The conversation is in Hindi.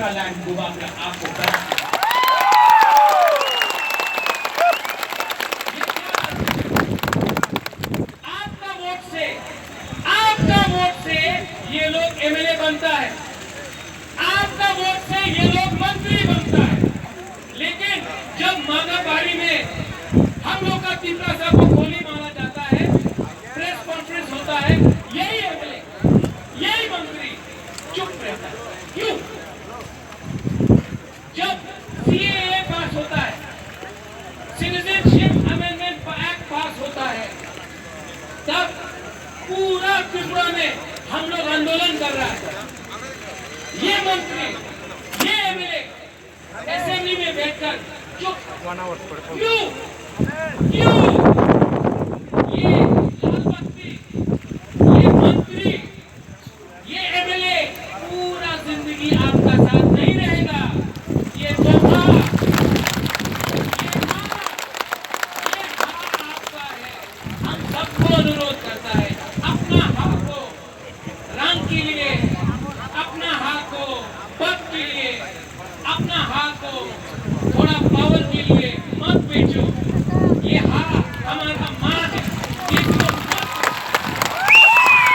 नागालैंड डुबा कर आपको बचा। आपका वोट से ये लोग एमएलए बनता है, आपका वोट से ये लोग मंत्री बनता है। लेकिन जब मागाबाड़ी में हम लोग का तीसरा साहब को गोली मारा जाता है, प्रेस कॉन्फ्रेंस होता है, यही एमएलए, यही मंत्री चुप रहता है। क्यों? जब सीएए पास होता है, सिटीजनशिप अमेंडमेंट एक्ट पास होता है, तब पूरा त्रिपुरा में हम लोग आंदोलन कर रहा है। ये मंत्री, ये एमएलए असेंबली में बैठकर चुप। क्यों? क्यों? ये लाल बत्ती, ये मंत्री, ये एमएलए पूरा जिंदगी आपका साथ नहीं रहेगा। ये धोखा, ये मार, ये हार आपका है। हम सबको अनुरोध करता है, अपना हक को रंग के लिए